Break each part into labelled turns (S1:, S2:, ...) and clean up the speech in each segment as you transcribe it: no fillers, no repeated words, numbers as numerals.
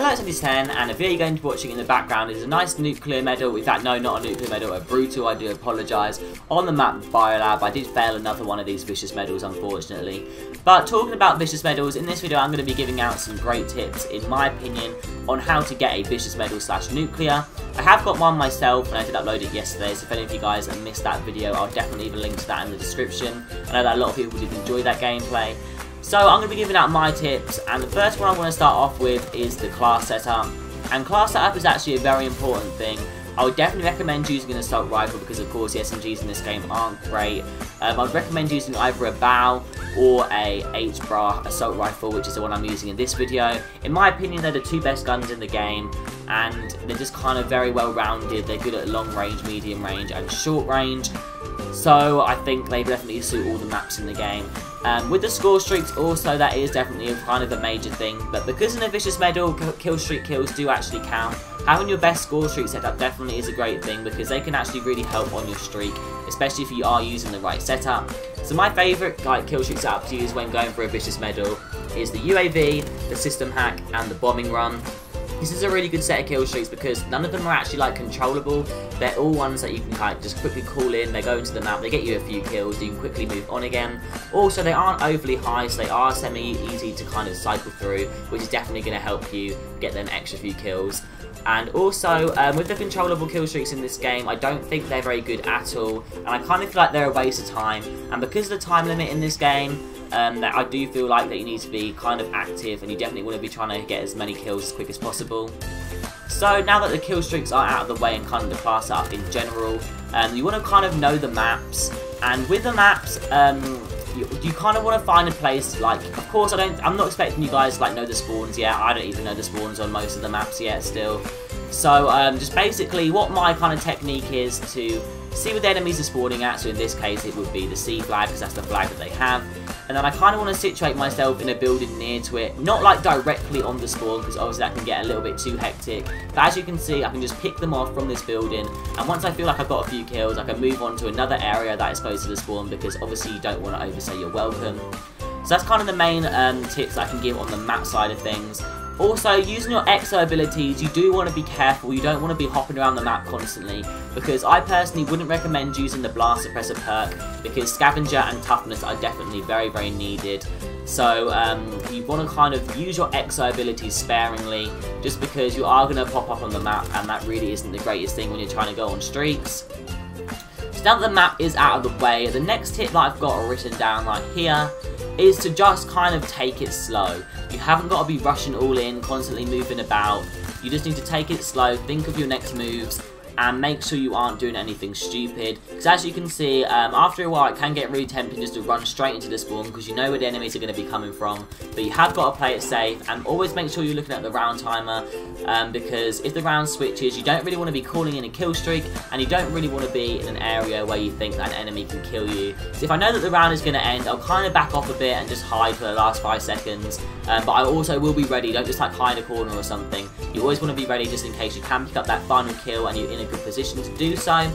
S1: Hello, it's Andy10, and the video you're going to be watching in the background is a nice nuclear medal. In fact, no, not a nuclear medal, a brutal, I do apologise. On the map Biolab, I did fail another one of these vicious medals, unfortunately. But talking about vicious medals, in this video I'm going to be giving out some great tips, in my opinion, on how to get a vicious medal / nuclear. I have got one myself, and I did upload it yesterday, so if any of you guys have missed that video, I'll definitely leave a link to that in the description. I know that a lot of people did enjoy that gameplay. So I'm going to be giving out my tips, and the first one I want to start off with is the class setup. And class setup is actually a very important thing. I would definitely recommend using an assault rifle because of course the SMGs in this game aren't great. I would recommend using either a bow or a H-Bra assault rifle, which is the one I'm using in this video. In my opinion, they're the two best guns in the game, and they're just kind of very well rounded. They're good at long range, medium range and short range. So I think they definitely suit all the maps in the game. With the score streaks also, that is definitely kind of a major thing, but because in a vicious medal, kill streak kills do actually count. Having your best score streak setup definitely is a great thing because they can actually really help on your streak, especially if you are using the right setup. So my favourite kill streak setup to use when going for a vicious medal is the UAV, the system hack and the bombing run. This is a really good set of kill streaks because none of them are actually controllable. They're all ones that you can just quickly call in, they go into the map, they get you a few kills, you can quickly move on again. Also, they aren't overly high, so they are semi-easy to kind of cycle through, which is definitely going to help you get them extra few kills. And also, with the controllable kill streaks in this game, I don't think they're very good at all, and I kind of feel like they're a waste of time. And because of the time limit in this game, that I do feel like that you need to be kind of active, and you definitely want to be trying to get as many kills as quick as possible. So now that the kill streaks are out of the way and kind of the class setup in general, you want to kind of know the maps, and with the maps, you kind of want to find a place, of course I'm not expecting you guys know the spawns yet. I don't even know the spawns on most of the maps yet still. So just basically what my kind of technique is to see where the enemies are spawning at, so in this case it would be the C flag because that's the flag that they have. And then I kind of want to situate myself in a building near to it, not directly on the spawn because obviously that can get a little bit too hectic. But as you can see, I can just pick them off from this building, and once I feel like I've got a few kills, I can move on to another area that is close to the spawn because obviously you don't want to overstay your welcome. So that's kind of the main tips I can give on the map side of things. Also, using your exo abilities, you do want to be careful. You don't want to be hopping around the map constantly, because I personally wouldn't recommend using the blast suppressor perk because scavenger and toughness are definitely very, very needed. So you want to kind of use your exo abilities sparingly, just because you are going to pop up on the map, and that really isn't the greatest thing when you're trying to go on streaks. So now that the map is out of the way, the next tip that I've got written down right here is to just kind of take it slow. You haven't got to be rushing all in, constantly moving about. You just need to take it slow, think of your next moves, and make sure you aren't doing anything stupid. Because as you can see, after a while it can get really tempting just to run straight into the spawn because you know where the enemies are going to be coming from. But you have got to play it safe, and always make sure you're looking at the round timer, because if the round switches, you don't really want to be calling in a kill streak, and you don't really want to be in an area where you think that an enemy can kill you. So if I know that the round is going to end, I'll kind of back off a bit and just hide for the last 5 seconds. But I also will be ready. Don't just hide a corner or something. You always want to be ready just in case you can pick up that final kill and you're in a good position to do so.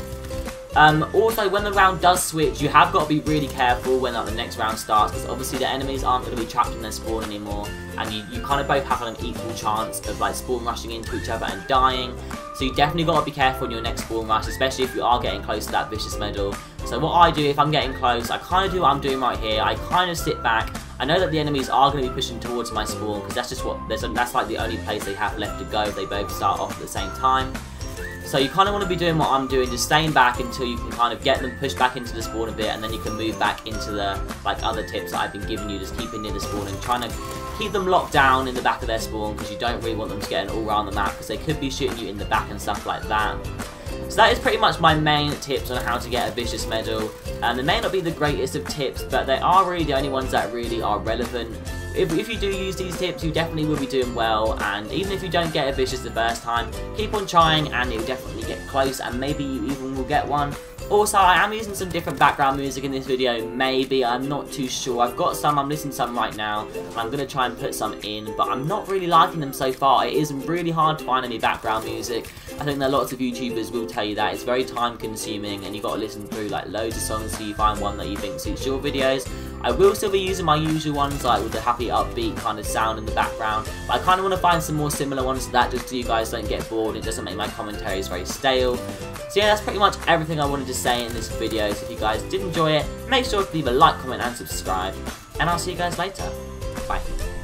S1: Also, when the round does switch, you have got to be really careful when the next round starts, because obviously the enemies aren't going to be trapped in their spawn anymore, and you kind of both have an equal chance of spawn rushing into each other and dying. So you definitely got to be careful in your next spawn rush, especially if you are getting close to that vicious medal. So what I do if I'm getting close, I kind of do what I'm doing right here. I kind of sit back. I know that the enemies are going to be pushing towards my spawn because that's just that's the only place they have left to go if they both start off at the same time. So you kind of want to be doing what I'm doing, just staying back until you can kind of get them pushed back into the spawn a bit, and then you can move back into the other tips that I've been giving you, just keeping near the spawn and trying to keep them locked down in the back of their spawn because you don't really want them to get all around the map because they could be shooting you in the back and stuff like that. So that is pretty much my main tips on how to get a vicious medal. And they may not be the greatest of tips, but they are really the only ones that really are relevant. If you do use these tips, you definitely will be doing well, and even if you don't get a vicious the first time, keep on trying and you'll definitely get close, and maybe you even will get one. Also, I am using some different background music in this video, maybe, I'm not too sure. I've got some, I'm listening to some right now, and I'm going to try and put some in, but I'm not really liking them so far. It is really hard to find any background music, I think that lots of YouTubers will tell you that it's very time consuming and you've got to listen through like loads of songs until you find one that you think suits your videos. I will still be using my usual ones, like with the happy upbeat kind of sound in the background, but I kind of want to find some more similar ones to that just so you guys don't get bored and it doesn't make my commentaries very stale. So yeah, that's pretty much everything I wanted to say in this video. So if you guys did enjoy it, make sure to leave a like, comment and subscribe, and I'll see you guys later. Bye.